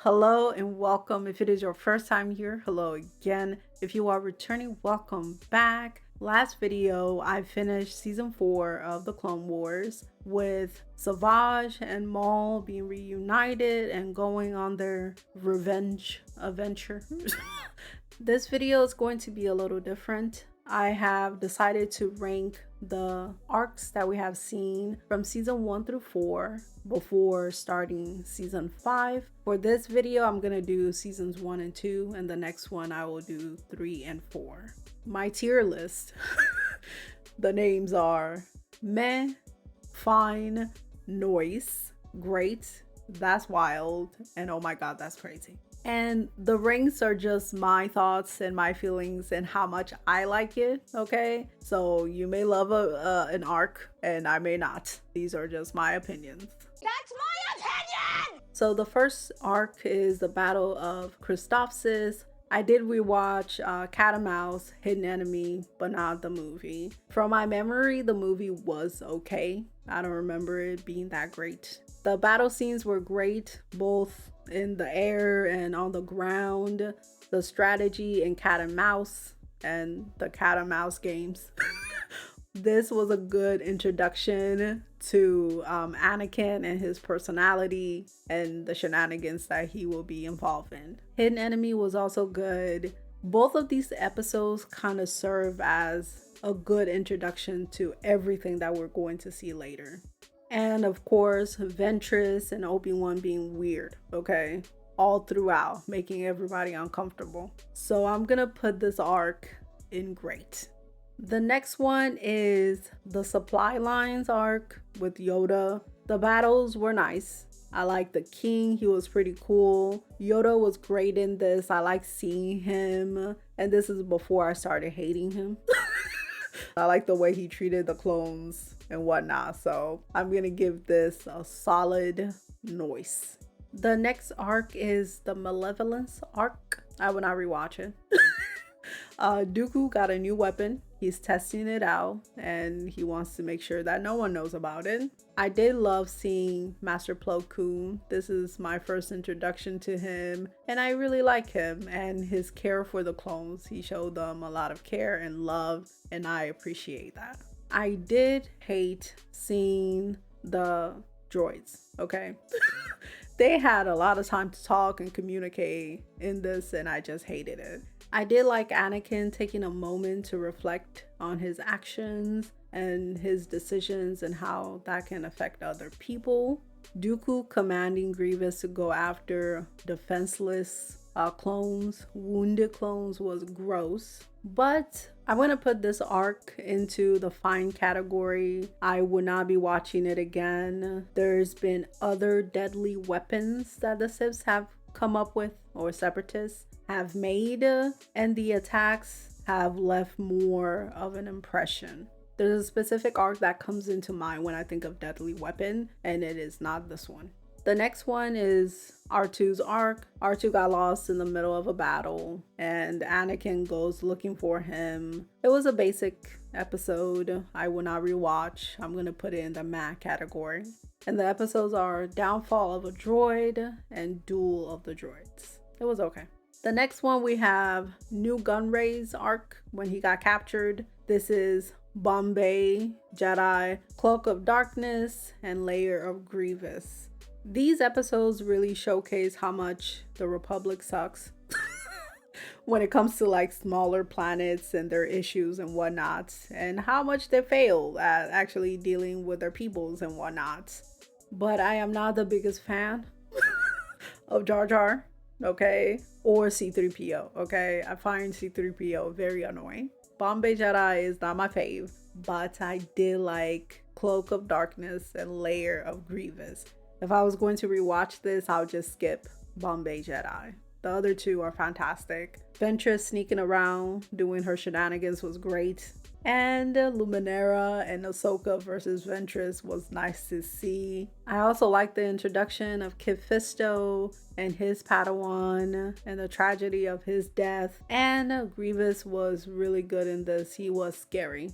Hello and welcome. If it is your first time here, hello again. If you are returning, welcome back. Last video, I finished season 4 of the Clone Wars with Savage and Maul being reunited and going on their revenge adventure. This video is going to be a little different. I have decided to rank the arcs that we have seen from season 1 through 4 before starting season 5. For this video, I'm gonna do seasons 1 and 2, and the next one I will do 3 and 4. My tier list, the names are meh, fine, noise, great, that's wild, and oh my god, that's crazy. And the ranks are just my thoughts and my feelings and how much I like it, okay? So you may love an arc and I may not. These are just my opinions. That's my opinion! So the first arc is the Battle of Christophsis. I did rewatch Cat and Mouse, Hidden Enemy, but not the movie. From my memory, the movie was okay. I don't remember it being that great. The battle scenes were great, both in the air and on the ground. The strategy in Cat and Mouse and the Cat and Mouse games. This was a good introduction to Anakin and his personality and the shenanigans that he will be involved in. Hidden Enemy was also good. Both of these episodes kind of serve as a good introduction to everything that we're going to see later. And of course, Ventress and Obi-Wan being weird, okay? All throughout, making everybody uncomfortable. So I'm gonna put this arc in great. The next one is the Supply Lines arc with Yoda. The battles were nice. I like the king, he was pretty cool. Yoda was great in this. I like seeing him. And this is before I started hating him. I like the way he treated the clones and whatnot. So I'm gonna give this a solid noise. The next arc is the Malevolence arc. I will not rewatch it. Dooku got a new weapon. He's testing it out and he wants to make sure that no one knows about it. I did love seeing Master Plo Koon. This is my first introduction to him and I really like him and his care for the clones. He showed them a lot of care and love and I appreciate that. I did hate seeing the droids, okay? They had a lot of time to talk and communicate in this and I just hated it. I did like Anakin taking a moment to reflect on his actions and his decisions and how that can affect other people. Dooku commanding Grievous to go after defenseless clones, wounded clones was gross. But I'm going to put this arc into the fine category. I would not be watching it again. There's been other deadly weapons that the Siths have come up with, or separatists have made, and the attacks have left more of an impression. There's a specific arc that comes into mind when I think of deadly weapon, and it is not this one. The next one is R2's arc. R2 got lost in the middle of a battle and Anakin goes looking for him. It was a basic episode. I will not rewatch. I'm going to put it in the meh category. And the episodes are Downfall of a Droid and Duel of the Droids. It was okay. The next one we have New Gunray's arc when he got captured. This is Bombay, Jedi, Cloak of Darkness, and Lair of Grievous. These episodes really showcase how much the Republic sucks when it comes to like smaller planets and their issues and whatnot, and how much they fail at actually dealing with their peoples and whatnot. But I am not the biggest fan of Jar Jar, okay, or C-3PO, okay. I find C-3PO very annoying. Bombay Jedi is not my fave, but I did like Cloak of Darkness and Lair of Grievous. If I was going to rewatch this, I'll just skip Bombay Jedi. The other two are fantastic. Ventress sneaking around, doing her shenanigans was great. And Luminara and Ahsoka versus Ventress was nice to see. I also like the introduction of Kit Fisto and his Padawan and the tragedy of his death. And Grievous was really good in this. He was scary.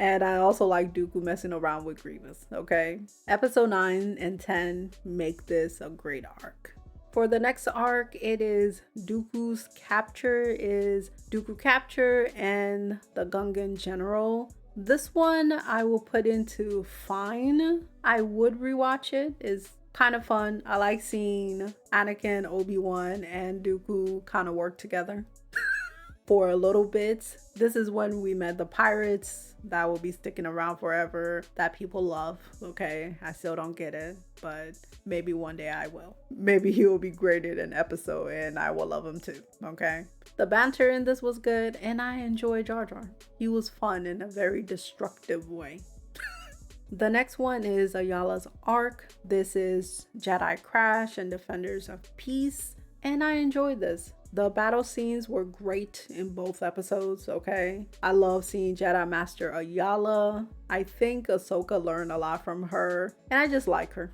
And I also like Dooku messing around with Grievous, okay? Episode 9 and 10 make this a great arc. For the next arc, it is Dooku's capture, and the Gungan general. This one I will put into fine. I would rewatch it. It's kind of fun. I like seeing Anakin, Obi-Wan, and Dooku kind of work together for a little bit. This is when we met the pirates that will be sticking around forever, that people love. Okay, I still don't get it, but maybe one day I will. Maybe he will be graded an episode and I will love him too. Okay, the banter in this was good and I enjoyed Jar Jar. He was fun in a very destructive way. The next one is Ayala's arc. This is Jedi Crash and Defenders of Peace, and I enjoyed this. The battle scenes were great in both episodes, okay? I love seeing Jedi Master Ayala. I think Ahsoka learned a lot from her, and I just like her.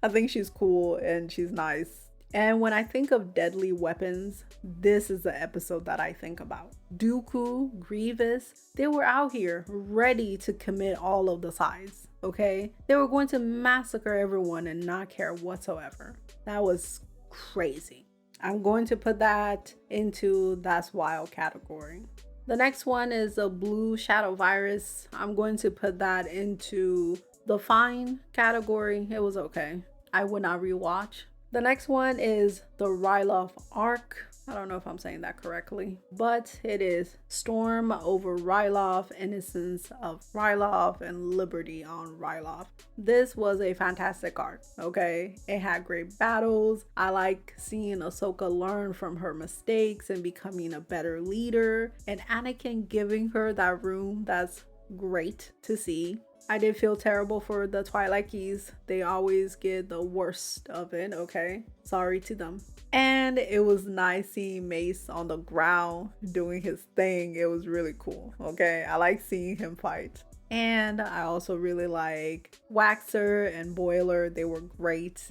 I think she's cool and she's nice. And when I think of deadly weapons, this is the episode that I think about. Dooku, Grievous, they were out here ready to commit all of the sides, okay? They were going to massacre everyone and not care whatsoever. That was crazy. I'm going to put that into That's Wild category. The next one is a blue shadow virus. I'm going to put that into the fine category. It was okay. I would not rewatch. The next one is the Ryloth arc. I don't know if I'm saying that correctly, but it is Storm over Ryloth, Innocence of Ryloth, and Liberty on Ryloth. This was a fantastic arc, okay? It had great battles. I like seeing Ahsoka learn from her mistakes and becoming a better leader, and Anakin giving her that room. That's great to see. I did feel terrible for the Twilight Keys. They always get the worst of it, okay? Sorry to them. And it was nice seeing Mace on the ground doing his thing. It was really cool, okay? I like seeing him fight. And I also really like Waxer and Boiler. They were great.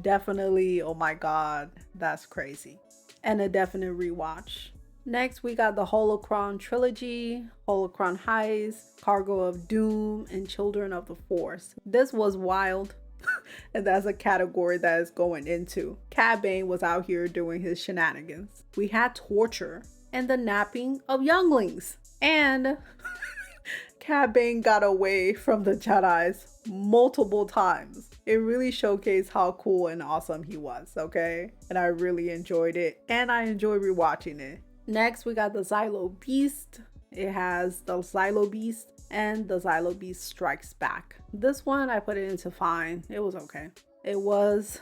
Definitely, oh my god, that's crazy. And a definite rewatch. Next, we got the Holocron trilogy, Holocron Heist, Cargo of Doom, and Children of the Force. This was wild, and that's a category that is going into. Cad Bane was out here doing his shenanigans. We had torture and the napping of younglings. And Cad Bane got away from the Jedis multiple times. It really showcased how cool and awesome he was, okay? And I really enjoyed it, and I enjoy rewatching it. Next, we got the Xylo Beast. It has the Xylo Beast and the Xylo Beast Strikes Back. This one, I put it into fine. It was okay. It was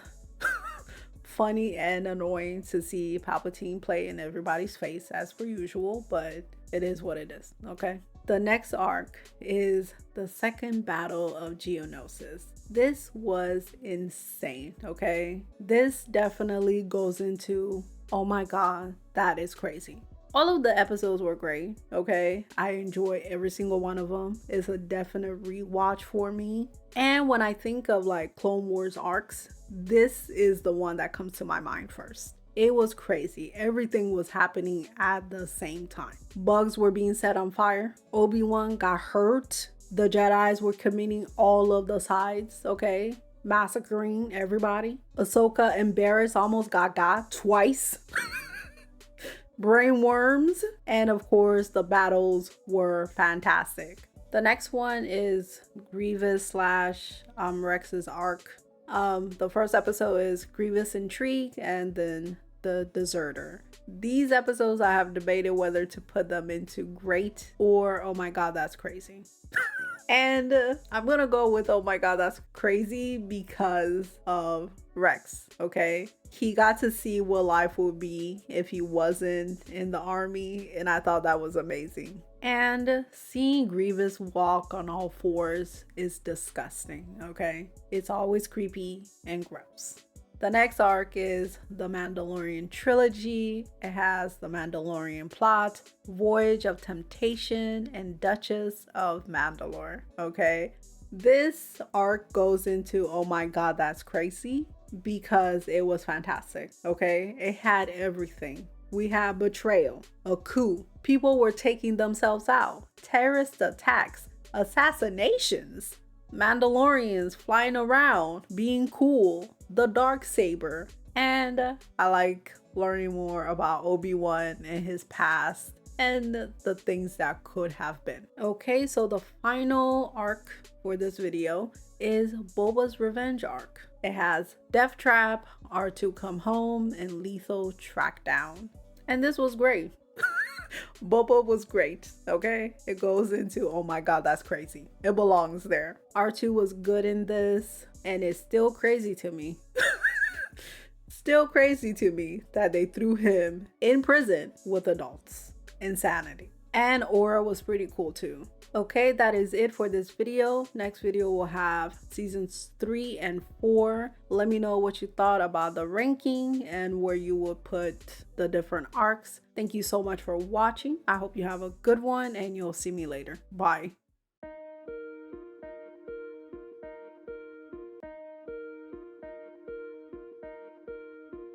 funny and annoying to see Palpatine play in everybody's face as per usual, but it is what it is, okay? The next arc is the second battle of Geonosis. This was insane, okay? This definitely goes into, oh my god, that is crazy. All of the episodes were great, okay? I enjoy every single one of them. It's a definite rewatch for me. And when I think of like Clone Wars arcs, this is the one that comes to my mind first. It was crazy. Everything was happening at the same time. Bugs were being set on fire. Obi-Wan got hurt. The Jedis were committing all of the sides, okay? Massacring everybody. Ahsoka and Barriss almost got twice. Brainworms. And of course, the battles were fantastic. The next one is Grievous / Rex's arc. The first episode is Grievous Intrigue and then the Deserter. These episodes I have debated whether to put them into great or oh my god, that's crazy. And I'm gonna go with oh my god, that's crazy because of Rex, okay? He got to see what life would be if he wasn't in the army, and I thought that was amazing. And seeing Grievous walk on all fours is disgusting, okay? It's always creepy and gross. The next arc is the Mandalorian trilogy. It has the Mandalorian plot, Voyage of Temptation, and Duchess of Mandalore, okay? This arc goes into, oh my god, that's crazy, because it was fantastic, okay? It had everything. We had betrayal, a coup, people were taking themselves out, terrorist attacks, assassinations, Mandalorians flying around, being cool, the Darksaber, And I like learning more about Obi-Wan and his past and the things that could have been. Okay, so the final arc for this video is Boba's revenge arc. It has Death Trap, R2 come home, and Lethal track down. And this was great. Boba was great, okay? It goes into, oh my god, that's crazy. It belongs there. R2 was good in this, and it's still crazy to me. Still crazy to me that they threw him in prison with adults. Insanity. And Aura was pretty cool too. Okay, that is it for this video. Next video will have seasons 3 and 4. Let me know what you thought about the ranking and where you would put the different arcs. Thank you so much for watching. I hope you have a good one and you'll see me later. Bye.